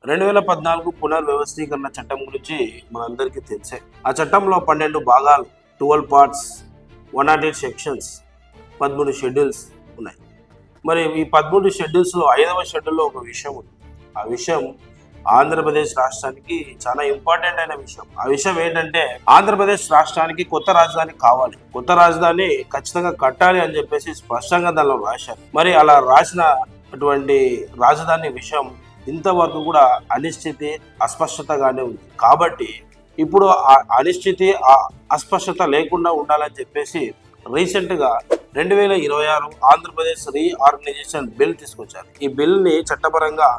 2014 పునర్వ్యవస్థీకరణ చట్టం గురించి మనందరికీ తెలిసే. ఆ చట్టంలో 12 భాగాలు, 12 పార్ట్స్, 108 సెక్షన్స్, 13 షెడ్యూల్స్ ఉన్నాయి. మరి ఈ 13 షెడ్యూల్స్లో 5వ షెడ్యూల్లో ఒక విషయం ఉంది. ఆ విషయం ఆంధ్రప్రదేశ్ రాష్ట్రానికి చాలా ఇంపార్టెంట్ అయిన విషయం. ఆ విషయం ఏంటంటే, ఆంధ్రప్రదేశ్ రాష్ట్రానికి కొత్త రాజధాని కావాలి, కొత్త రాజధాని ఖచ్చితంగా కట్టాలి అని చెప్పేసి స్పష్టంగా దానిలో రాశారు. మరి అలా రాసిన అటువంటి రాజధాని విషయం ఇంతవరకు కూడా అనిశ్చితి, అస్పష్టతగానే ఉంది. కాబట్టి ఇప్పుడు ఆ అనిశ్చితి, ఆ అస్పష్టత లేకుండా ఉండాలని చెప్పేసి రీసెంట్గా 2026 ఆంధ్రప్రదేశ్ రీఆర్గనైజేషన్ బిల్ తీసుకొచ్చారు. ఈ బిల్ని చట్టపరంగా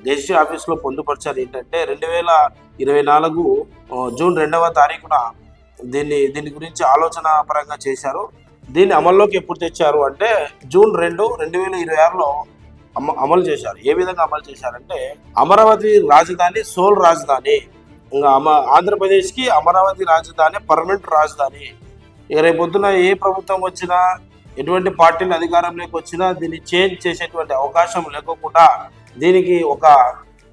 గెజిట్ ఆఫీస్లో పొందుపరిచారు. ఏంటంటే 2024 జూన్ 2వ తారీఖున దీని గురించి ఆలోచన పరంగా చేశారు. దీన్ని అమల్లోకి ఎప్పుడు తెచ్చారు అంటే జూన్ 2, 2026లో అమలు చేశారు. ఏ విధంగా అమలు చేశారంటే, అమరావతి రాజధాని సోల్ రాజధాని, ఇంకా ఆంధ్రప్రదేశ్కి అమరావతి రాజధాని పర్మనెంట్ రాజధాని. రేపొద్దున ఏ ప్రభుత్వం వచ్చినా, ఎటువంటి పార్టీలు అధికారంలోకి వచ్చినా దీన్ని చేంజ్ చేసేటువంటి అవకాశం లేకుండా దీనికి ఒక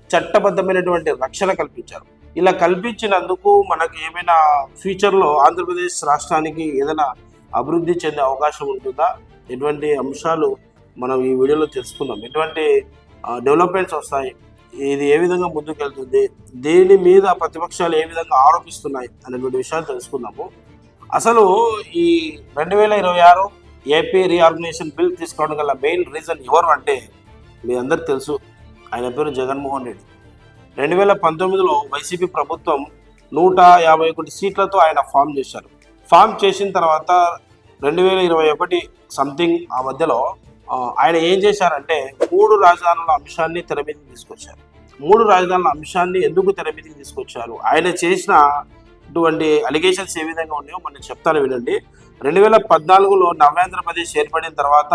చట్టబద్ధమైనటువంటి రక్షణ కల్పించారు. ఇలా కల్పించినందుకు మనకి ఏమైనా ఫ్యూచర్లో ఆంధ్రప్రదేశ్ రాష్ట్రానికి ఏదైనా అభివృద్ధి చెందే అవకాశం ఉంటుందా? ఎటువంటి అంశాలు మనం ఈ వీడియోలో తెలుసుకుందాం. ఎటువంటి డెవలప్మెంట్స్ వస్తాయి, ఇది ఏ విధంగా ముందుకెళ్తుంది, దీని మీద ప్రతిపక్షాలు ఏ విధంగా ఆరోపిస్తున్నాయి అనేటువంటి విషయాలు తెలుసుకుందాము. అసలు ఈ 2026 ఏపీ రీఆర్గనైజేషన్ బిల్ తీసుకోవడం గల మెయిన్ రీజన్ ఎవరు అంటే, మీ అందరికి తెలుసు, ఆయన పేరు జగన్మోహన్ రెడ్డి. 2019లో వైసీపీ ప్రభుత్వం 151 సీట్లతో ఆయన ఫామ్ చేశారు. ఫామ్ చేసిన తర్వాత 2021 సంథింగ్ ఆ మధ్యలో ఆయన ఏం చేశారంటే 3 రాజధానుల అంశాన్ని తెర మీదకి తీసుకొచ్చారు. 3 రాజధానుల అంశాన్ని ఎందుకు తెర మీదకి తీసుకొచ్చారు, ఆయన చేసిన అటువంటి అలిగేషన్స్ ఏ విధంగా ఉన్నాయో మనం చెప్తాను వినండి. 2014లో నవ్యాంధ్రప్రదేశ్ ఏర్పడిన తర్వాత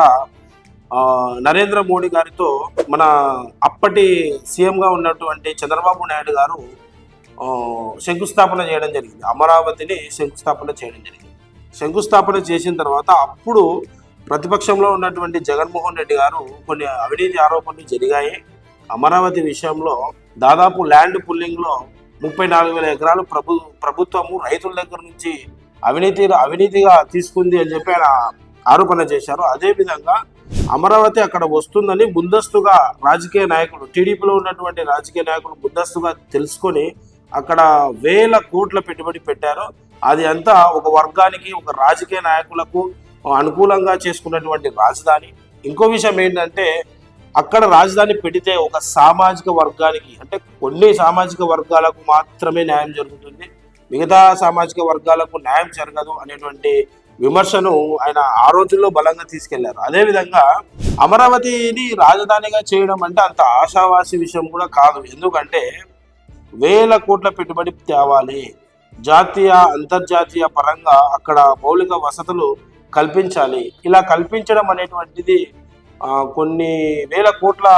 నరేంద్ర మోడీ గారితో మన అప్పటి సీఎంగా ఉన్నటువంటి చంద్రబాబు నాయుడు గారు శంకుస్థాపన చేయడం జరిగింది. అమరావతిని శంకుస్థాపన చేయడం జరిగింది. శంకుస్థాపన చేసిన తర్వాత అప్పుడు ప్రతిపక్షంలో ఉన్నటువంటి జగన్మోహన్ రెడ్డి గారు కొన్ని అవినీతి ఆరోపణలు జరిగాయి. అమరావతి విషయంలో దాదాపు ల్యాండ్ పుల్లింగ్లో 34,000 ఎకరాలు ప్రభుత్వము రైతుల దగ్గర నుంచి అవినీతిగా తీసుకుంది అని చెప్పి ఆయన ఆరోపణ చేశారు. అదేవిధంగా అమరావతి అక్కడ వస్తుందని ముందస్తుగా రాజకీయ నాయకులు, టీడీపీలో ఉన్నటువంటి రాజకీయ నాయకులు ముందస్తుగా తెలుసుకొని అక్కడ వేల కోట్ల పెట్టుబడి పెట్టారు. అది అంతా ఒక వర్గానికి, ఒక రాజకీయ నాయకులకు అనుకూలంగా చేసుకున్నటువంటి రాజధాని. ఇంకో విషయం ఏంటంటే, అక్కడ రాజధాని పెడితే ఒక సామాజిక వర్గానికి, అంటే కొన్ని సామాజిక వర్గాలకు మాత్రమే న్యాయం జరుగుతుంది, మిగతా సామాజిక వర్గాలకు న్యాయం జరగదు అనేటువంటి విమర్శను ఆయన ఆ రోజుల్లో బలంగా తీసుకెళ్లారు. అదేవిధంగా అమరావతిని రాజధానిగా చేయడం అంటే అంత ఆశావాసి విషయం కూడా కాదు. ఎందుకంటే వేల కోట్ల పెట్టుబడి తేవాలి, జాతీయ అంతర్జాతీయ పరంగా అక్కడ మౌలిక వసతులు కల్పించాలి. ఇలా కల్పించడం అనేటువంటిది కొన్ని వేల కోట్ల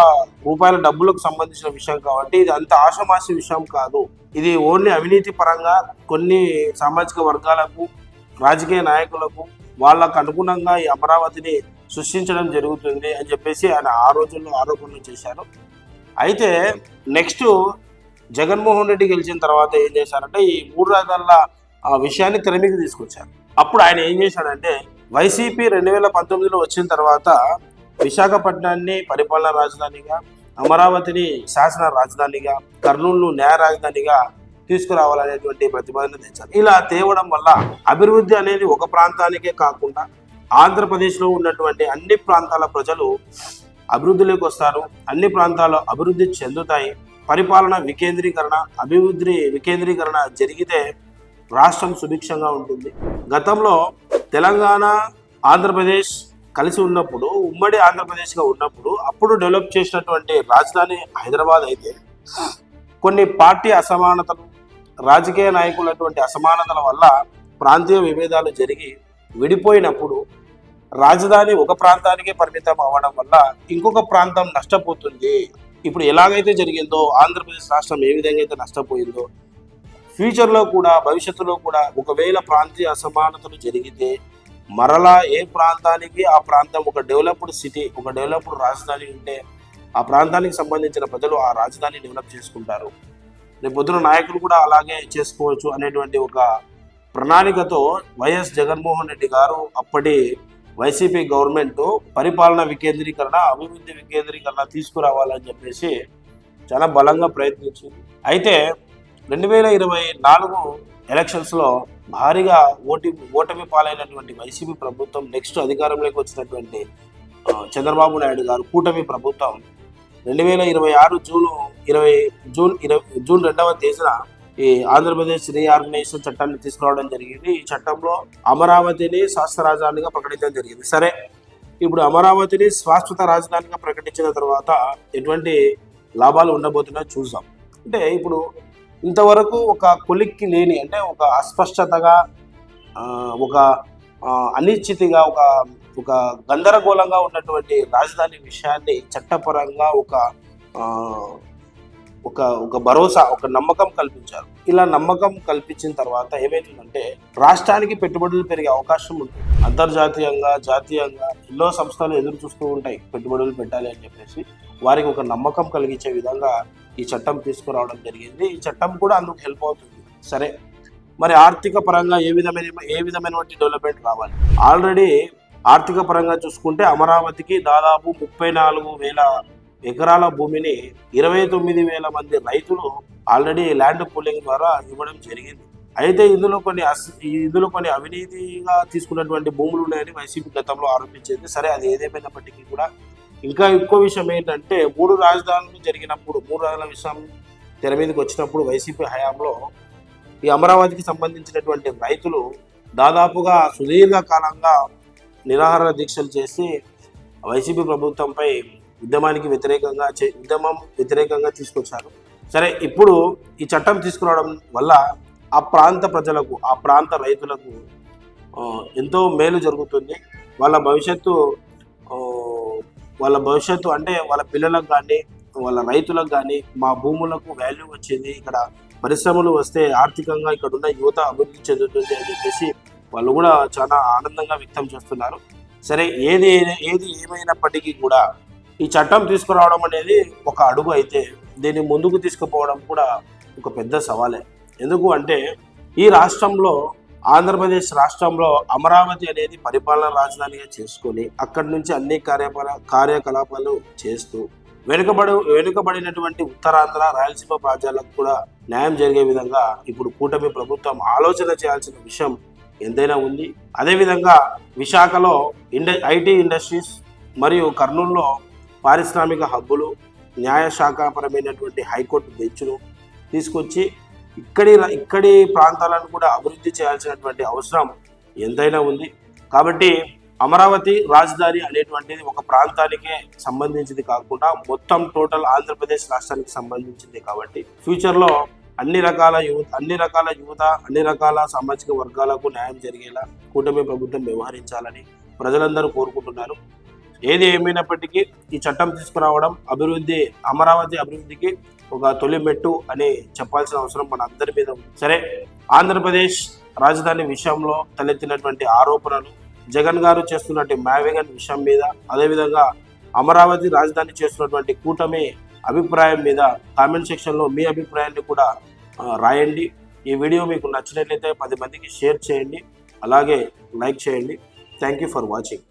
రూపాయల డబ్బులకు సంబంధించిన విషయం కాబట్టి ఇది అంత ఆషామాషి విషయం కాదు. ఇది ఓన్లీ అవినీతి పరంగా కొన్ని సామాజిక వర్గాలకు, రాజకీయ నాయకులకు వాళ్ళకు అనుగుణంగా ఈ అమరావతిని సృష్టించడం జరుగుతుంది అని చెప్పేసి ఆయన ఆ రోజుల్లో ఆరోపణలు చేశారు. అయితే నెక్స్ట్ జగన్మోహన్ రెడ్డి గెలిచిన తర్వాత ఏం చేశారంటే ఈ 3 రాజధానుల విషయాన్ని తెర మీదకి తీసుకొచ్చారు. అప్పుడు ఆయన ఏం చేశాడంటే, వైసీపీ 2019లో వచ్చిన తర్వాత విశాఖపట్నాన్ని పరిపాలనా రాజధానిగా, అమరావతిని శాసన రాజధానిగా, కర్నూలును న్యాయ రాజధానిగా తీసుకురావాలనేటువంటి ప్రతిపాదన తెచ్చారు. ఇలా తేవడం వల్ల అభివృద్ధి అనేది ఒక ప్రాంతానికే కాకుండా ఆంధ్రప్రదేశ్లో ఉన్నటువంటి అన్ని ప్రాంతాల ప్రజలు అభివృద్ధిలోకి వస్తారు, అన్ని ప్రాంతాలు అభివృద్ధి చెందుతాయి. పరిపాలన వికేంద్రీకరణ, అభివృద్ధి వికేంద్రీకరణ జరిగితే రాష్ట్రం సుభిక్షంగా ఉంటుంది. గతంలో తెలంగాణ, ఆంధ్రప్రదేశ్ కలిసి ఉన్నప్పుడు, ఉమ్మడి ఆంధ్రప్రదేశ్గా ఉన్నప్పుడు అప్పుడు డెవలప్ చేసినటువంటి రాజధాని హైదరాబాద్ అయితే కొన్ని పార్టీ అసమానతలు, రాజకీయ నాయకులటువంటి అసమానతల వల్ల ప్రాంతీయ విభేదాలు జరిగి విడిపోయినప్పుడు రాజధాని ఒక ప్రాంతానికే పరిమితం అవ్వడం వల్ల ఇంకొక ప్రాంతం నష్టపోతుంది. ఇప్పుడు ఎలాగైతే జరిగిందో, ఆంధ్రప్రదేశ్ రాష్ట్రం ఏ విధంగా అయితే నష్టపోయిందో, ఫ్యూచర్లో కూడా, భవిష్యత్తులో కూడా ఒకవేళ ప్రాంతీయ అసమానతలు జరిగితే మరలా ఏ ప్రాంతానికి ఆ ప్రాంతం ఒక డెవలప్డ్ సిటీ, ఒక డెవలప్డ్ రాజధాని ఉంటే ఆ ప్రాంతానికి సంబంధించిన ప్రజలు ఆ రాజధాని డెవలప్ చేసుకుంటారు, రేపు పొద్దున నాయకులు కూడా అలాగే చేసుకోవచ్చు అనేటువంటి ఒక ప్రణాళికతో వైఎస్ జగన్మోహన్ రెడ్డి గారు అప్పటి వైసీపీ గవర్నమెంట్ పరిపాలన వికేంద్రీకరణ, అభివృద్ధి వికేంద్రీకరణ తీసుకురావాలని చెప్పేసి చాలా బలంగా ప్రయత్నించింది. అయితే 2024 ఎలక్షన్స్లో భారీగా ఓటమి పాలైనటువంటి వైసీపీ ప్రభుత్వం నెక్స్ట్ అధికారంలోకి వచ్చినటువంటి చంద్రబాబు నాయుడు గారు కూటమి ప్రభుత్వం 2026 జూన్ 2వ తేదీన ఈ ఆంధ్రప్రదేశ్ రీఆర్గనైజేషన్ చట్టాన్ని తీసుకురావడం జరిగింది. ఈ చట్టంలో అమరావతిని శాశ్వత రాజధానిగా ప్రకటించడం జరిగింది. సరే, ఇప్పుడు అమరావతిని శాశ్వత రాజధానిగా ప్రకటించిన తర్వాత ఎటువంటి లాభాలు ఉండబోతున్నాయో చూద్దాం. అంటే ఇప్పుడు ఇంతవరకు ఒక కొలిక్కి లేని, అంటే ఒక అస్పష్టతగా, ఒక అనిశ్చితిగా, ఒక గందరగోళంగా ఉన్నటువంటి రాజధాని విషయాన్ని చట్టపరంగా ఒక భరోసా, ఒక నమ్మకం కల్పించారు. ఇలా నమ్మకం కల్పించిన తర్వాత ఏమైతుందంటే రాష్ట్రానికి పెట్టుబడులు పెరిగే అవకాశం ఉంటుంది. అంతర్జాతీయంగా, జాతీయంగా ఎన్నో సంస్థలు ఎదురు చూస్తూ ఉంటాయి పెట్టుబడులు పెట్టాలి అని చెప్పేసి. వారికి ఒక నమ్మకం కలిగించే విధంగా ఈ చట్టం తీసుకురావడం జరిగింది. ఈ చట్టం కూడా అందుకు హెల్ప్ అవుతుంది. సరే, మరి ఆర్థిక పరంగా ఏ విధమైనటువంటి డెవలప్మెంట్ రావాలి? ఆల్రెడీ ఆర్థిక పరంగా చూసుకుంటే అమరావతికి దాదాపు 34,000 ఎకరాల భూమిని 29,000 మంది రైతులు ఆల్రెడీ ల్యాండ్ పూలింగ్ ద్వారా ఇవ్వడం జరిగింది. అయితే ఇందులో కొన్ని అవినీతిగా తీసుకున్నటువంటి భూములు ఉన్నాయని వైసీపీ గతంలో ఆరోపించింది. సరే, అది ఏదేమైనప్పటికీ కూడా ఇంకా ఎక్కువ విషయం ఏంటంటే 3 రాజధానులు జరిగినప్పుడు, 3 రాజధానుల విషయం తెర మీదకి వచ్చినప్పుడు వైసీపీ హయాంలో ఈ అమరావతికి సంబంధించినటువంటి రైతులు దాదాపుగా సుదీర్ఘకాలంగా నిరాహార దీక్షలు చేసి వైసీపీ ప్రభుత్వంపై ఉద్యమం వ్యతిరేకంగా తీసుకొచ్చారు. సరే, ఇప్పుడు ఈ చట్టం తీసుకురావడం వల్ల ఆ ప్రాంత ప్రజలకు, ఆ ప్రాంత రైతులకు ఎంతో మేలు జరుగుతుంది. వాళ్ళ భవిష్యత్తు అంటే వాళ్ళ పిల్లలకు కానీ, వాళ్ళ రైతులకు కానీ మా భూములకు వాల్యూ వచ్చింది, ఇక్కడ పరిశ్రమలు వస్తే ఆర్థికంగా ఇక్కడ ఉన్న యువత అభివృద్ధి చెందుతుంది అని చెప్పేసి వాళ్ళు కూడా చాలా ఆనందంగా వ్యక్తం చేస్తున్నారు. సరే, ఏది ఏమైనప్పటికీ కూడా ఈ చట్టం తీసుకురావడం అనేది ఒక అడుగు అయితే దీన్ని ముందుకు తీసుకుపోవడం కూడా ఒక పెద్ద సవాలే. ఎందుకు అంటే ఈ రాష్ట్రంలో, ఆంధ్రప్రదేశ్ రాష్ట్రంలో అమరావతి అనేది పరిపాలనా రాజధానిగా చేసుకొని అక్కడి నుంచి అన్ని కార్యకలాపాలు చేస్తూ వెనుకబడినటువంటి ఉత్తరాంధ్ర, రాయలసీమ ప్రాంతాలకు కూడా న్యాయం జరిగే విధంగా ఇప్పుడు కూటమి ప్రభుత్వం ఆలోచన చేయాల్సిన విషయం ఎంతైనా ఉంది. అదేవిధంగా విశాఖలో ఐటీ ఇండస్ట్రీస్ మరియు కర్నూలులో పారిశ్రామిక హబ్బులు, న్యాయశాఖపరమైనటువంటి హైకోర్టు బెంచ్లు తీసుకొచ్చి ఇక్కడి ప్రాంతాలను కూడా అభివృద్ధి చేయాల్సినటువంటి అవసరం ఎంతైనా ఉంది. కాబట్టి అమరావతి రాజధాని అనేటువంటిది ఒక ప్రాంతానికే సంబంధించింది కాకుండా మొత్తం టోటల్ ఆంధ్రప్రదేశ్ రాష్ట్రానికి సంబంధించింది. కాబట్టి ఫ్యూచర్లో అన్ని రకాల యువత, అన్ని రకాల సామాజిక వర్గాలకు న్యాయం జరిగేలా కూటమి ప్రభుత్వం వ్యవహరించాలని ప్రజలందరూ కోరుకుంటున్నారు. ఏది ఏమైనప్పటికీ ఈ చట్టం తీసుకురావడం అమరావతి అభివృద్ధికి ఒక తొలి మెట్టు అని చెప్పాల్సిన అవసరం మన అందరి మీద ఉంది. సరే, ఆంధ్రప్రదేశ్ రాజధాని విషయంలో తలెత్తినటువంటి ఆరోపణలు, జగన్ గారు చేస్తున్నటువంటి మ్యావేగన్ విషయం మీద, అదేవిధంగా అమరావతి రాజధాని చేస్తున్నటువంటి కూటమి అభిప్రాయం మీద కామెంట్ సెక్షన్లో మీ అభిప్రాయాన్ని కూడా రాయండి. ఈ వీడియో మీకు నచ్చినట్లయితే 10 మందికి షేర్ చేయండి, అలాగే లైక్ చేయండి. Thank you for watching.